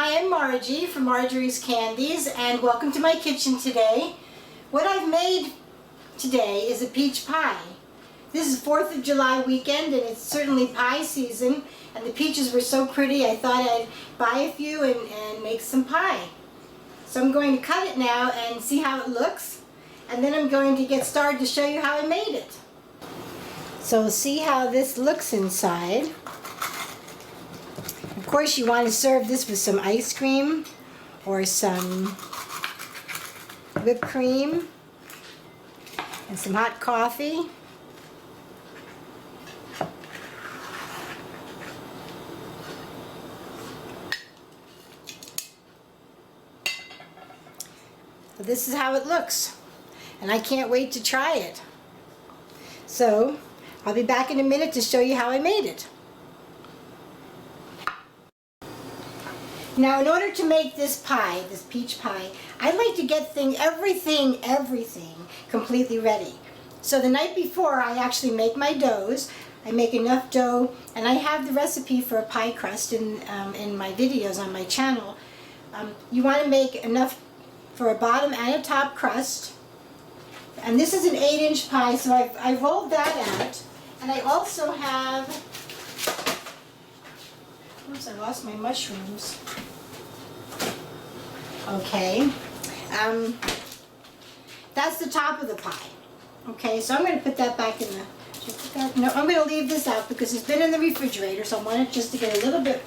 Hi, I'm Margie from Marjorie's Candies, and welcome to my kitchen today. What I've made today is a peach pie. This is 4th of July weekend, and it's certainly pie season, and the peaches were so pretty I thought I'd buy a few and make some pie. So I'm going to cut it now and see how it looks, and then I'm going to get started to show you how I made it. So we'll see how this looks inside. Of course, you want to serve this with some ice cream or some whipped cream and some hot coffee. So this is how it looks, and I can't wait to try it. So I'll be back in a minute to show you how I made it. Now, in order to make this pie, this peach pie, I like to get everything completely ready. So the night before, I actually make my doughs. I make enough dough, and I have the recipe for a pie crust in my videos on my channel. You want to make enough for a bottom and a top crust. And this is an 8-inch pie, so I rolled that out. And I also have, oops, I lost my mushrooms. Okay, that's the top of the pie. Okay, so I'm going to put that back in the, no, I'm going to leave this out because it's been in the refrigerator, so I want it just to get a little bit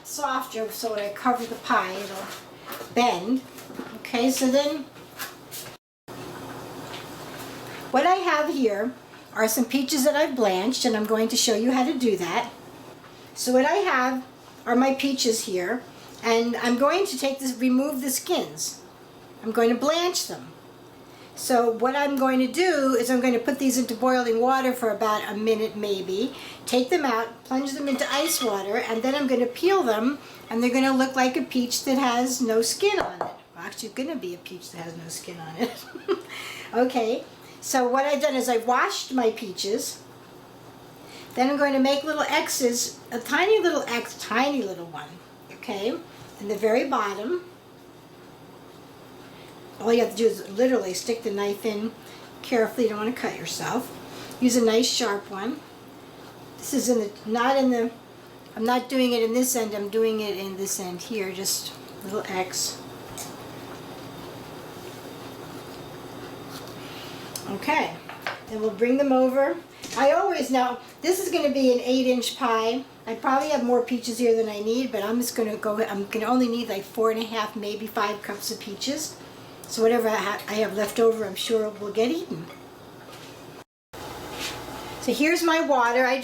softer, so when I cover the pie it'll bend. Okay, so then what I have here are some peaches that I've blanched, and I'm going to show you how to do that. So what I have are my peaches here, and I'm going to remove the skins. I'm going to blanch them. So what I'm going to do is I'm going to put these into boiling water for about a minute maybe, take them out, plunge them into ice water, and then I'm going to peel them, and they're going to look like a peach that has no skin on it. Well, actually, it's going to be a peach that has no skin on it. Okay, so what I've done is I've washed my peaches. Then I'm going to make little X's, a tiny little X, tiny little one, okay, in the very bottom. All you have to do is literally stick the knife in carefully. You don't want to cut yourself. Use a nice sharp one. This is I'm not doing it in this end, I'm doing it in this end here, just a little X. Okay, then we'll bring them over. Now, this is going to be an 8-inch pie. I probably have more peaches here than I need, but I'm going to only need like 4.5, maybe 5 cups of peaches. So whatever I have left over, I'm sure will get eaten. So here's my water. I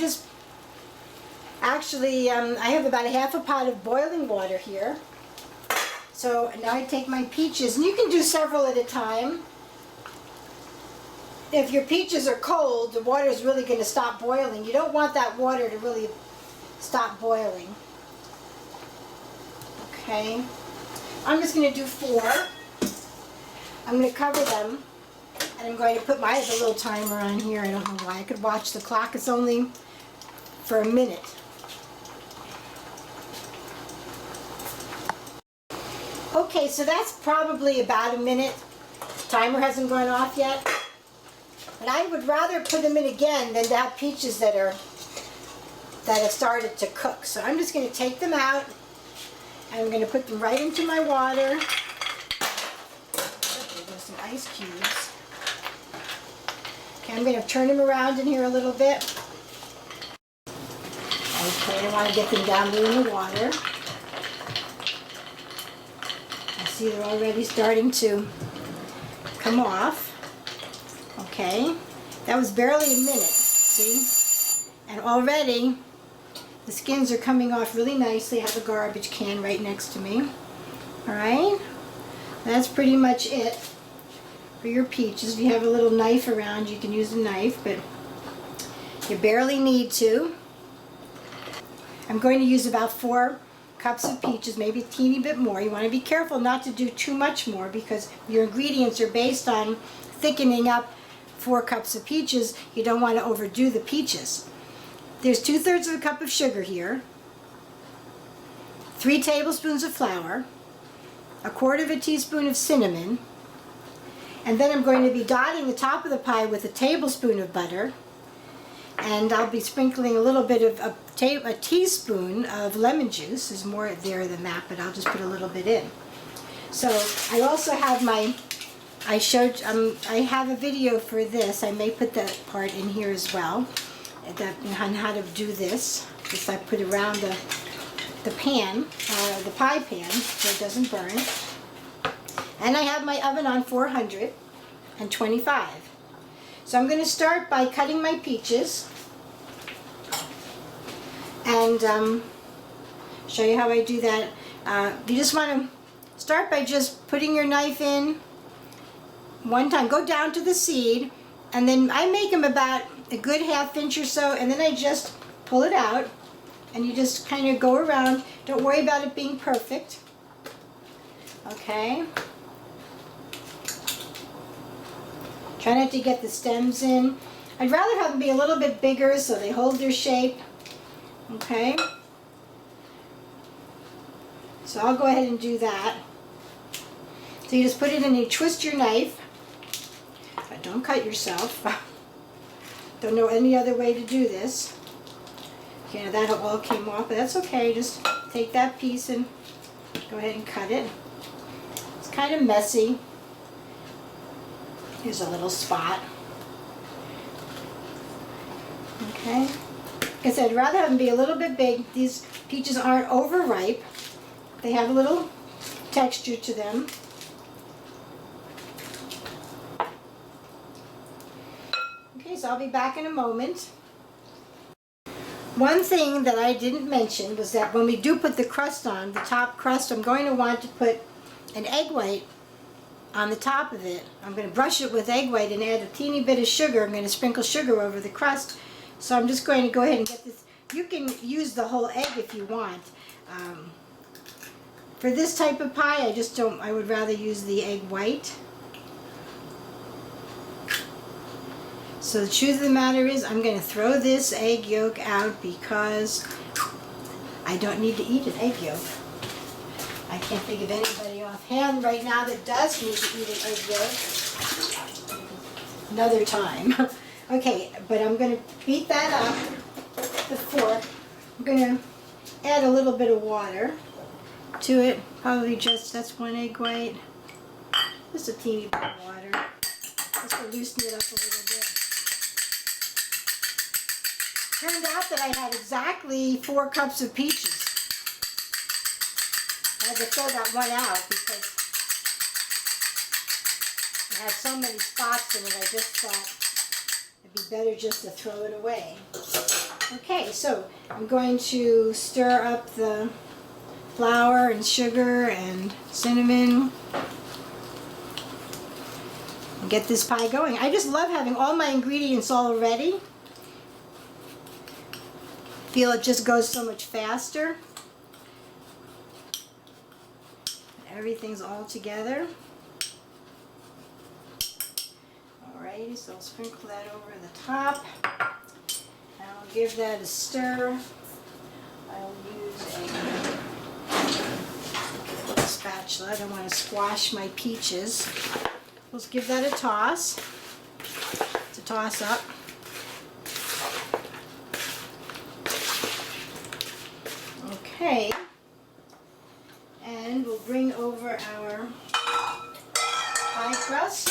have about a half a pot of boiling water here. So now I take my peaches, and you can do several at a time. If your peaches are cold, the water is really going to stop boiling. You don't want that water to really stop boiling. Okay, I'm just going to do 4. I'm going to cover them, and I'm going to put my little timer on here. I don't know why. I could watch the clock. It's only for a minute. Okay, so that's probably about a minute. The timer hasn't gone off yet. And I would rather put them in again than to have peaches that have started to cook. So I'm just going to take them out, and I'm going to put them right into my water. There's some ice cubes. Okay, I'm going to turn them around in here a little bit. Okay, I want to get them down there in the water. I see they're already starting to come off. Okay, that was barely a minute, see? And already the skins are coming off really nicely. I have a garbage can right next to me. Alright, that's pretty much it for your peaches. If you have a little knife around, you can use a knife, but you barely need to. I'm going to use about 4 cups of peaches, maybe a teeny bit more. You want to be careful not to do too much more because your ingredients are based on thickening up 4 cups of peaches. You don't want to overdo the peaches. There's 2/3 of a cup of sugar here, 3 tablespoons of flour, 1/4 teaspoon of cinnamon, and then I'm going to be dotting the top of the pie with a tablespoon of butter, and I'll be sprinkling a little bit of a teaspoon of lemon juice. There's more there than that, but I'll just put a little bit in. So I also have I have a video for this. I may put that part in here as well, on how to do this. Just I put around the pan, the pie pan, so it doesn't burn. And I have my oven on 425. So I'm going to start by cutting my peaches and show you how I do that. You just want to start by just putting your knife in one time. Go down to the seed, and then I make them about a good 1/2 inch or so, and then I just pull it out, and you just kind of go around. Don't worry about it being perfect. Okay. Try not to get the stems in. I'd rather have them be a little bit bigger so they hold their shape. Okay. So I'll go ahead and do that. So you just put it in and you twist your knife. But don't cut yourself. Don't know any other way to do this. Okay, now that all came off, but that's okay. Just take that piece and go ahead and cut it. It's kind of messy. Here's a little spot. Okay. Like I said, I'd rather have them be a little bit big. These peaches aren't overripe. They have a little texture to them. Okay, so I'll be back in a moment. One thing that I didn't mention was that when we do put the crust on, the top crust, I'm going to want to put an egg white on the top of it. I'm going to brush it with egg white and add a teeny bit of sugar. I'm going to sprinkle sugar over the crust. So I'm just going to go ahead and get this. You can use the whole egg if you want. For this type of pie, I would rather use the egg white. So the truth of the matter is, I'm going to throw this egg yolk out because I don't need to eat an egg yolk. I can't think of anybody offhand right now that does need to eat an egg yolk. Another time. Okay, but I'm going to beat that up with the fork. I'm going to add a little bit of water to it. Probably that's 1 egg white. Just a teeny bit of water. Just to loosen it up a little bit. Turned out that I had exactly 4 cups of peaches. I had to throw that one out because it had so many spots in it. I just thought it'd be better just to throw it away. Okay, so I'm going to stir up the flour and sugar and cinnamon and get this pie going. I just love having all my ingredients all ready. Feel it just goes so much faster. Everything's all together. Alrighty, so I'll sprinkle that over the top. And I'll give that a stir. I'll use a spatula. I don't want to squash my peaches. Let's give that a toss. To toss up. Okay, and we'll bring over our pie crust.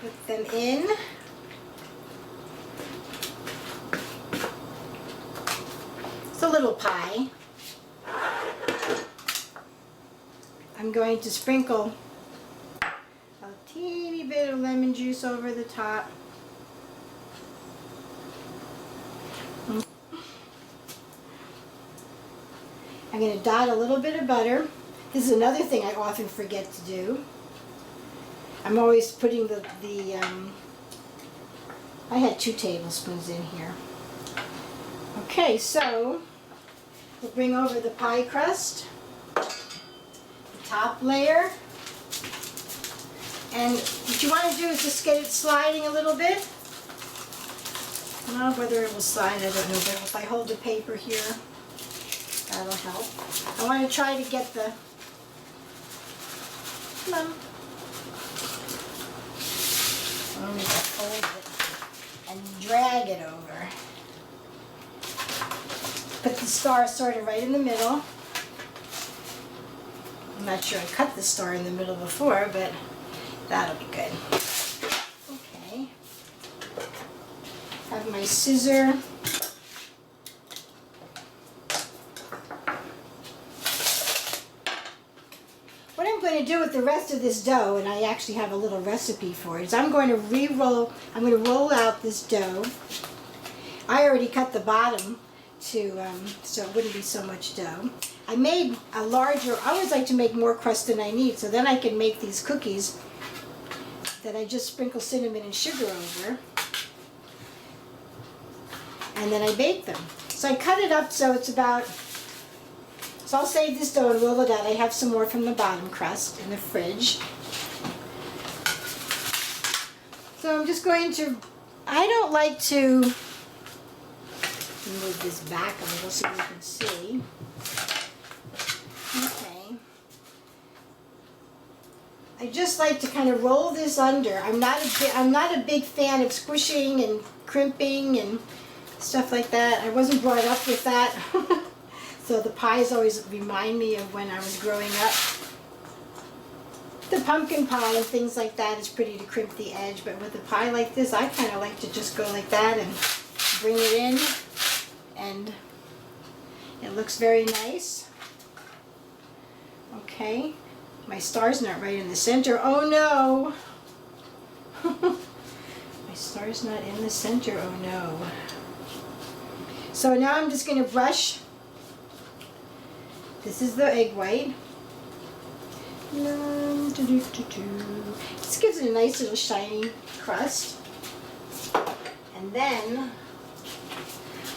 Put them in. It's a little pie. I'm going to sprinkle teeny bit of lemon juice over the top. I'm going to dot a little bit of butter. This is another thing I often forget to do. I'm always putting I had 2 tablespoons in here. Okay, so we'll bring over the pie crust, the top layer, And what you want to do is just get it sliding a little bit. Well, whether it will slide, I don't know, but if I hold the paper here, that'll help. I want to try to get the, come on. I'm going to fold it and drag it over. Put the star sort of right in the middle. I'm not sure I cut the star in the middle before, but that'll be good. Okay. Have my scissor. What I'm going to do with the rest of this dough, and I actually have a little recipe for it, is I'm going to roll out this dough. I already cut the bottom to, so it wouldn't be so much dough. I made a larger, I always like to make more crust than I need, so then I can make these cookies that I just sprinkle cinnamon and sugar over. And then I bake them. So I cut it up so it's about, so I'll save this dough and roll it out. I have some more from the bottom crust in the fridge. So I'm just going to, I don't like to move this back a little so you can see. Okay. I just like to kind of roll this under. I'm not a big fan of squishing and crimping and stuff like that. I wasn't brought up with that. So the pies always remind me of when I was growing up. The pumpkin pie and things like that is pretty to crimp the edge, but with a pie like this, I kind of like to just go like that and bring it in, and it looks very nice. Okay, my star's not right in the center. Oh no! My star's not in the center, oh no. So now I'm just going to brush. This is the egg white. This gives it a nice little shiny crust. And then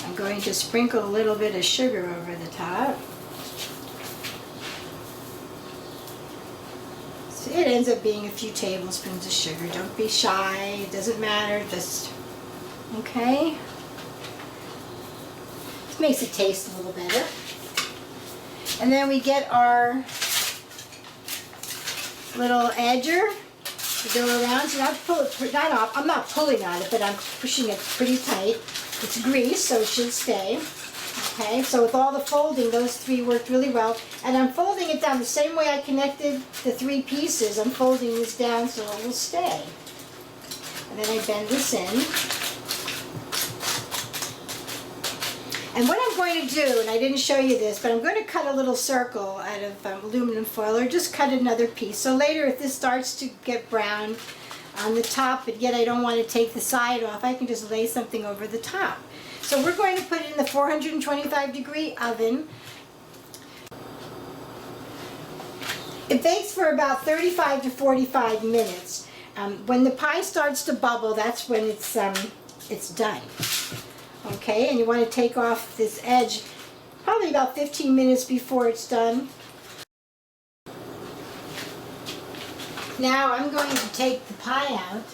I'm going to sprinkle a little bit of sugar over the top. So it ends up being a few tablespoons of sugar. Don't be shy, it doesn't matter, just, okay. This makes it taste a little better. And then we get our little edger to go around. So I'm not pulling on it, but I'm pushing it pretty tight. It's grease, so it should stay. Okay, so with all the folding, those three worked really well. And I'm folding it down the same way I connected the three pieces. I'm folding this down so it will stay. And then I bend this in. And what I'm going to do, and I didn't show you this, but I'm going to cut a little circle out of aluminum foil, or just cut another piece. So later, if this starts to get brown on the top, but yet I don't want to take the side off, I can just lay something over the top. So we're going to put it in the 425-degree oven. It bakes for about 35 to 45 minutes. When the pie starts to bubble, that's when it's done. Okay, and you want to take off this edge probably about 15 minutes before it's done. Now I'm going to take the pie out.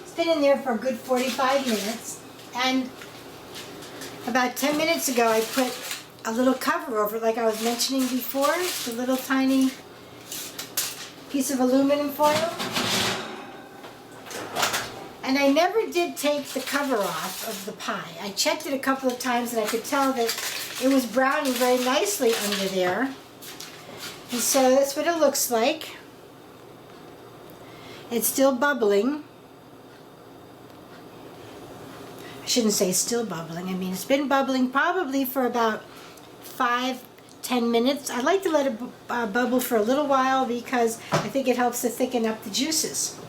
It's been in there for a good 45 minutes. And about 10 minutes ago I put a little cover over it, like I was mentioning before, the little tiny piece of aluminum foil. And I never did take the cover off of the pie. I checked it a couple of times and I could tell that it was browning very nicely under there. And so that's what it looks like. It's still bubbling. I shouldn't say still bubbling. I mean, it's been bubbling probably for about 5-10 minutes. I like to let it bubble for a little while because I think it helps to thicken up the juices.